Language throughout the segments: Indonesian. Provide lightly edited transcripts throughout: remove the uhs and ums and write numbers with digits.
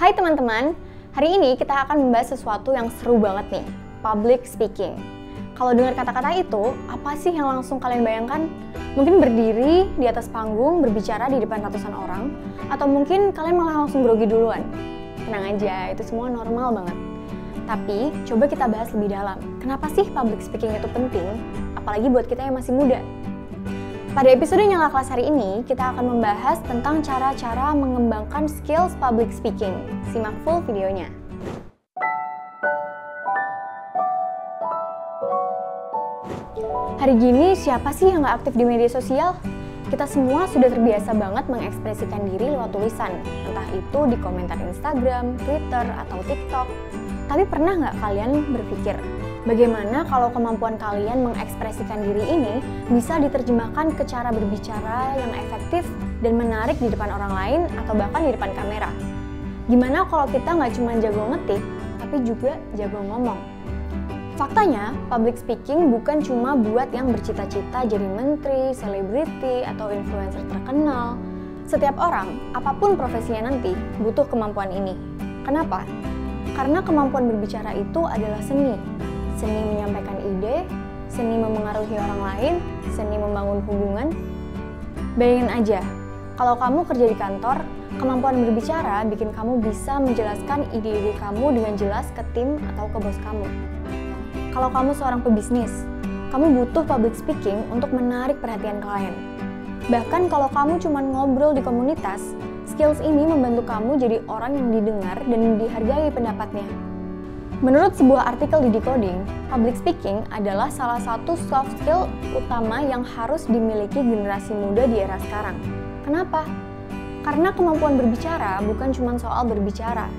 Hai teman-teman, hari ini kita akan membahas sesuatu yang seru banget nih, public speaking. Kalau dengar kata-kata itu, apa sih yang langsung kalian bayangkan? Mungkin berdiri di atas panggung berbicara di depan ratusan orang, atau mungkin kalian malah langsung grogi duluan. Tenang aja, itu semua normal banget. Tapi, coba kita bahas lebih dalam. Kenapa sih public speaking itu penting? Apalagi buat kita yang masih muda. Pada episode Nyala Kelas hari ini, kita akan membahas tentang cara-cara mengembangkan skills public speaking. Simak full videonya. Hari gini, siapa sih yang nggak aktif di media sosial? Kita semua sudah terbiasa banget mengekspresikan diri lewat tulisan, entah itu di komentar Instagram, Twitter, atau TikTok. Tapi pernah nggak kalian berpikir, bagaimana kalau kemampuan kalian mengekspresikan diri ini bisa diterjemahkan ke cara berbicara yang efektif dan menarik di depan orang lain atau bahkan di depan kamera? Gimana kalau kita nggak cuma jago ngetik, tapi juga jago ngomong? Faktanya, public speaking bukan cuma buat yang bercita-cita jadi menteri, selebriti, atau influencer terkenal. Setiap orang, apapun profesinya nanti, butuh kemampuan ini. Kenapa? Karena kemampuan berbicara itu adalah seni. Seni menyampaikan ide, seni memengaruhi orang lain, seni membangun hubungan. Bayangin aja, kalau kamu kerja di kantor, kemampuan berbicara bikin kamu bisa menjelaskan ide-ide kamu dengan jelas ke tim atau ke bos kamu. Kalau kamu seorang pebisnis, kamu butuh public speaking untuk menarik perhatian klien. Bahkan kalau kamu cuma ngobrol di komunitas, skills ini membantu kamu jadi orang yang didengar dan dihargai pendapatnya. Menurut sebuah artikel di Decoding, public speaking adalah salah satu soft skill utama yang harus dimiliki generasi muda di era sekarang. Kenapa? Karena kemampuan berbicara bukan cuma soal berbicara,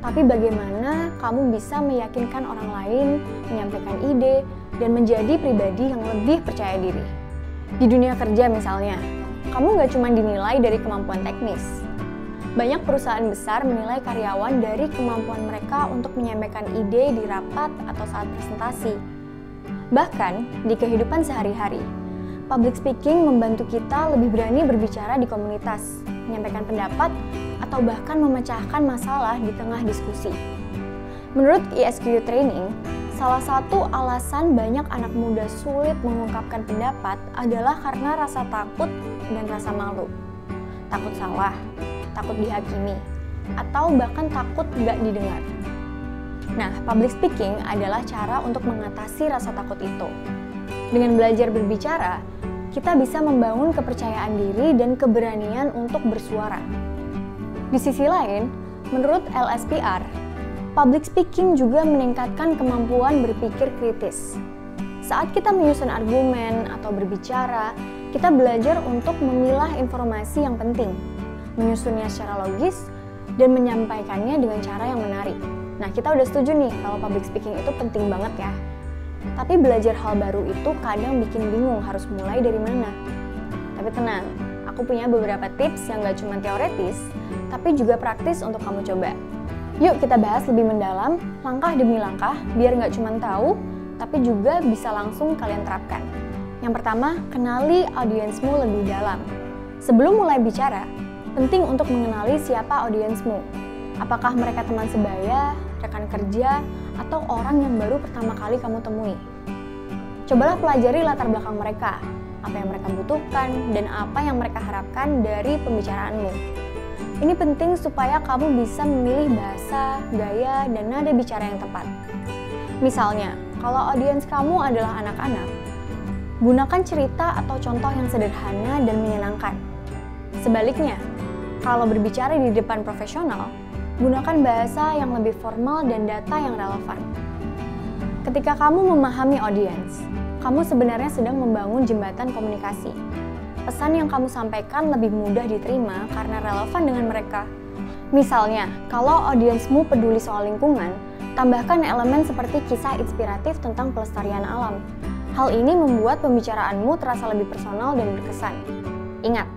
tapi bagaimana kamu bisa meyakinkan orang lain, menyampaikan ide, dan menjadi pribadi yang lebih percaya diri. Di dunia kerja misalnya, kamu nggak cuma dinilai dari kemampuan teknis. Banyak perusahaan besar menilai karyawan dari kemampuan mereka untuk menyampaikan ide di rapat atau saat presentasi. Bahkan, di kehidupan sehari-hari, public speaking membantu kita lebih berani berbicara di komunitas, menyampaikan pendapat, atau bahkan memecahkan masalah di tengah diskusi. Menurut ISQ Training, salah satu alasan banyak anak muda sulit mengungkapkan pendapat adalah karena rasa takut dan rasa malu. Takut salah, takut dihakimi, atau bahkan takut nggak didengar. Nah, public speaking adalah cara untuk mengatasi rasa takut itu. Dengan belajar berbicara, kita bisa membangun kepercayaan diri dan keberanian untuk bersuara. Di sisi lain, menurut LSPR, public speaking juga meningkatkan kemampuan berpikir kritis. Saat kita menyusun argumen atau berbicara, kita belajar untuk memilah informasi yang penting, menyusunnya secara logis, dan menyampaikannya dengan cara yang menarik. Nah, kita udah setuju nih kalau public speaking itu penting banget ya. Tapi belajar hal baru itu kadang bikin bingung harus mulai dari mana. Tapi tenang, aku punya beberapa tips yang gak cuma teoretis, tapi juga praktis untuk kamu coba. Yuk kita bahas lebih mendalam, langkah demi langkah, biar gak cuma tahu, tapi juga bisa langsung kalian terapkan. Yang pertama, kenali audiensmu lebih dalam. Sebelum mulai bicara, penting untuk mengenali siapa audiensmu. Apakah mereka teman sebaya, rekan kerja, atau orang yang baru pertama kali kamu temui. Cobalah pelajari latar belakang mereka, apa yang mereka butuhkan, dan apa yang mereka harapkan dari pembicaraanmu. Ini penting supaya kamu bisa memilih bahasa, gaya, dan nada bicara yang tepat. Misalnya, kalau audiens kamu adalah anak-anak, gunakan cerita atau contoh yang sederhana dan menyenangkan. Sebaliknya, kalau berbicara di depan profesional, gunakan bahasa yang lebih formal dan data yang relevan. Ketika kamu memahami audiens, kamu sebenarnya sedang membangun jembatan komunikasi. Pesan yang kamu sampaikan lebih mudah diterima karena relevan dengan mereka. Misalnya, kalau audiensmu peduli soal lingkungan, tambahkan elemen seperti kisah inspiratif tentang pelestarian alam. Hal ini membuat pembicaraanmu terasa lebih personal dan berkesan. Ingat,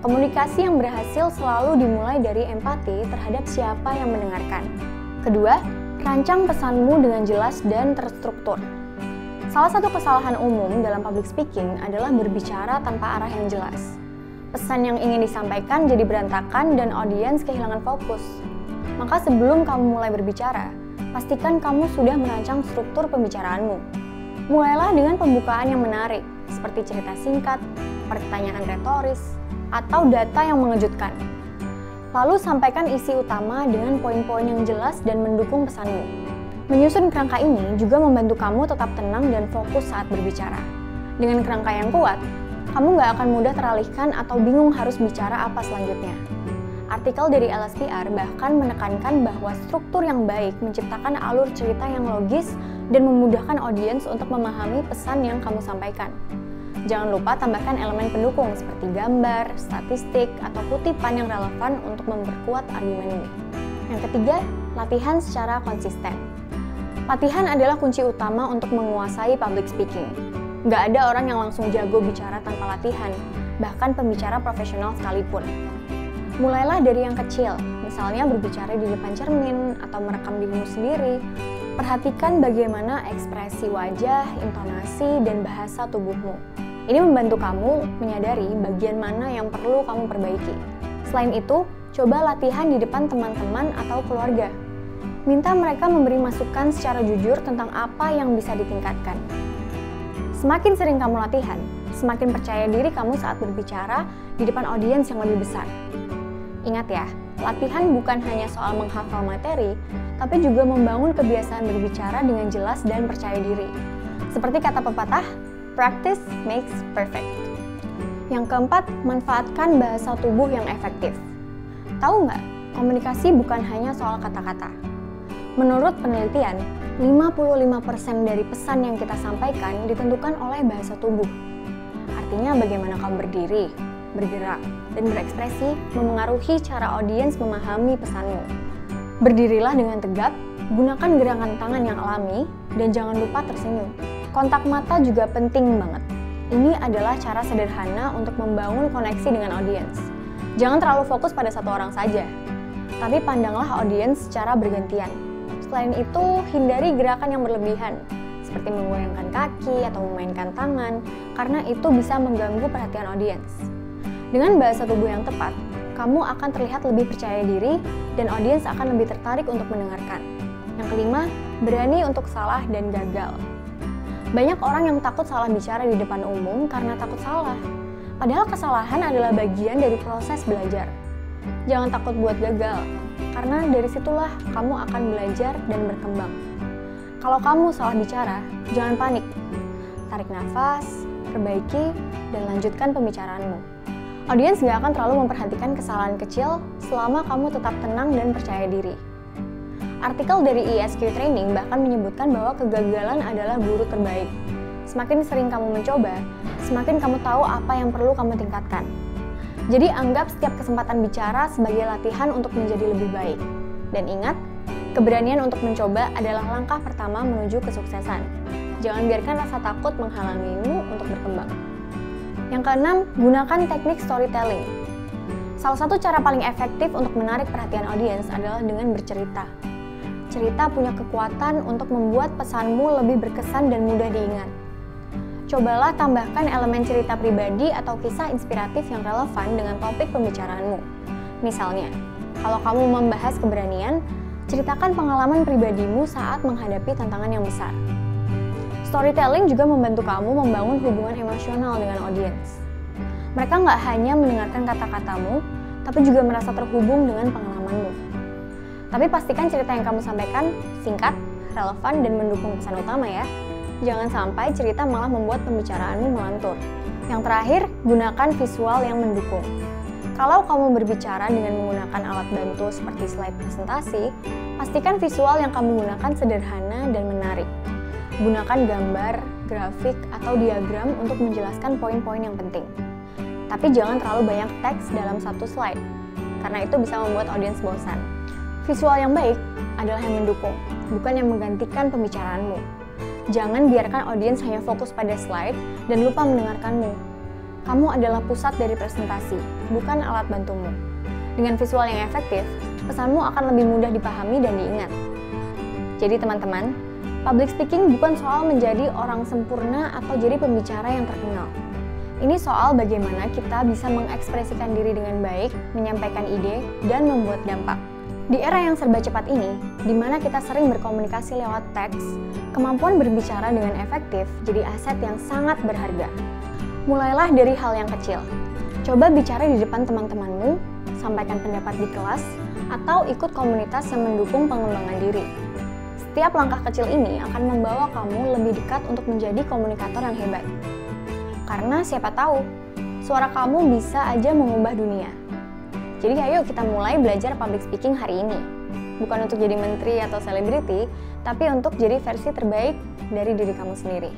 komunikasi yang berhasil selalu dimulai dari empati terhadap siapa yang mendengarkan. Kedua, rancang pesanmu dengan jelas dan terstruktur. Salah satu kesalahan umum dalam public speaking adalah berbicara tanpa arah yang jelas. Pesan yang ingin disampaikan jadi berantakan dan audiens kehilangan fokus. Maka sebelum kamu mulai berbicara, pastikan kamu sudah merancang struktur pembicaraanmu. Mulailah dengan pembukaan yang menarik, seperti cerita singkat, pertanyaan retoris, atau data yang mengejutkan. Lalu sampaikan isi utama dengan poin-poin yang jelas dan mendukung pesanmu. Menyusun kerangka ini juga membantu kamu tetap tenang dan fokus saat berbicara. Dengan kerangka yang kuat, kamu nggak akan mudah teralihkan atau bingung harus bicara apa selanjutnya. Artikel dari LSPR bahkan menekankan bahwa struktur yang baik menciptakan alur cerita yang logis dan memudahkan audiens untuk memahami pesan yang kamu sampaikan. Jangan lupa tambahkan elemen pendukung seperti gambar, statistik, atau kutipan yang relevan untuk memperkuat argumenmu. Yang ketiga, latihan secara konsisten. Latihan adalah kunci utama untuk menguasai public speaking. Nggak ada orang yang langsung jago bicara tanpa latihan, bahkan pembicara profesional sekalipun. Mulailah dari yang kecil, misalnya berbicara di depan cermin atau merekam dirimu sendiri. Perhatikan bagaimana ekspresi wajah, intonasi, dan bahasa tubuhmu. Ini membantu kamu menyadari bagian mana yang perlu kamu perbaiki. Selain itu, coba latihan di depan teman-teman atau keluarga. Minta mereka memberi masukan secara jujur tentang apa yang bisa ditingkatkan. Semakin sering kamu latihan, semakin percaya diri kamu saat berbicara di depan audiens yang lebih besar. Ingat ya, latihan bukan hanya soal menghafal materi, tapi juga membangun kebiasaan berbicara dengan jelas dan percaya diri. Seperti kata pepatah, practice makes perfect. Yang keempat, manfaatkan bahasa tubuh yang efektif. Tahu nggak, komunikasi bukan hanya soal kata-kata. Menurut penelitian, 55% dari pesan yang kita sampaikan ditentukan oleh bahasa tubuh. Artinya bagaimana kamu berdiri, bergerak, dan berekspresi memengaruhi cara audiens memahami pesanmu. Berdirilah dengan tegap, gunakan gerakan tangan yang alami, dan jangan lupa tersenyum. Kontak mata juga penting banget. Ini adalah cara sederhana untuk membangun koneksi dengan audiens. Jangan terlalu fokus pada satu orang saja, tapi pandanglah audiens secara bergantian. Selain itu, hindari gerakan yang berlebihan, seperti menggoyangkan kaki atau memainkan tangan, karena itu bisa mengganggu perhatian audiens. Dengan bahasa tubuh yang tepat, kamu akan terlihat lebih percaya diri dan audiens akan lebih tertarik untuk mendengarkan. Yang kelima, berani untuk salah dan gagal. Banyak orang yang takut salah bicara di depan umum karena takut salah. Padahal kesalahan adalah bagian dari proses belajar. Jangan takut buat gagal, karena dari situlah kamu akan belajar dan berkembang. Kalau kamu salah bicara, jangan panik. Tarik nafas, perbaiki, dan lanjutkan pembicaraanmu. Audiens gak akan terlalu memperhatikan kesalahan kecil selama kamu tetap tenang dan percaya diri. Artikel dari ISQ Training bahkan menyebutkan bahwa kegagalan adalah guru terbaik. Semakin sering kamu mencoba, semakin kamu tahu apa yang perlu kamu tingkatkan. Jadi anggap setiap kesempatan bicara sebagai latihan untuk menjadi lebih baik. Dan ingat, keberanian untuk mencoba adalah langkah pertama menuju kesuksesan. Jangan biarkan rasa takut menghalangimu untuk berkembang. Yang keenam, gunakan teknik storytelling. Salah satu cara paling efektif untuk menarik perhatian audiens adalah dengan bercerita. Cerita punya kekuatan untuk membuat pesanmu lebih berkesan dan mudah diingat. Cobalah tambahkan elemen cerita pribadi atau kisah inspiratif yang relevan dengan topik pembicaraanmu. Misalnya, kalau kamu membahas keberanian, ceritakan pengalaman pribadimu saat menghadapi tantangan yang besar. Storytelling juga membantu kamu membangun hubungan emosional dengan audiens. Mereka nggak hanya mendengarkan kata-katamu, tapi juga merasa terhubung dengan pengalamanmu. Tapi pastikan cerita yang kamu sampaikan singkat, relevan, dan mendukung pesan utama ya. Jangan sampai cerita malah membuat pembicaraanmu melantur. Yang terakhir, gunakan visual yang mendukung. Kalau kamu berbicara dengan menggunakan alat bantu seperti slide presentasi, pastikan visual yang kamu gunakan sederhana dan menarik. Gunakan gambar, grafik, atau diagram untuk menjelaskan poin-poin yang penting. Tapi jangan terlalu banyak teks dalam satu slide, karena itu bisa membuat audiens bosan. Visual yang baik adalah yang mendukung, bukan yang menggantikan pembicaraanmu. Jangan biarkan audiens hanya fokus pada slide dan lupa mendengarkanmu. Kamu adalah pusat dari presentasi, bukan alat bantumu. Dengan visual yang efektif, pesanmu akan lebih mudah dipahami dan diingat. Jadi teman-teman, public speaking bukan soal menjadi orang sempurna atau jadi pembicara yang terkenal. Ini soal bagaimana kita bisa mengekspresikan diri dengan baik, menyampaikan ide, dan membuat dampak. Di era yang serba cepat ini, di mana kita sering berkomunikasi lewat teks, kemampuan berbicara dengan efektif jadi aset yang sangat berharga. Mulailah dari hal yang kecil. Coba bicara di depan teman-temanmu, sampaikan pendapat di kelas, atau ikut komunitas yang mendukung pengembangan diri. Setiap langkah kecil ini akan membawa kamu lebih dekat untuk menjadi komunikator yang hebat. Karena siapa tahu, suara kamu bisa aja mengubah dunia. Jadi ayo kita mulai belajar public speaking hari ini. Bukan untuk jadi menteri atau selebriti, tapi untuk jadi versi terbaik dari diri kamu sendiri.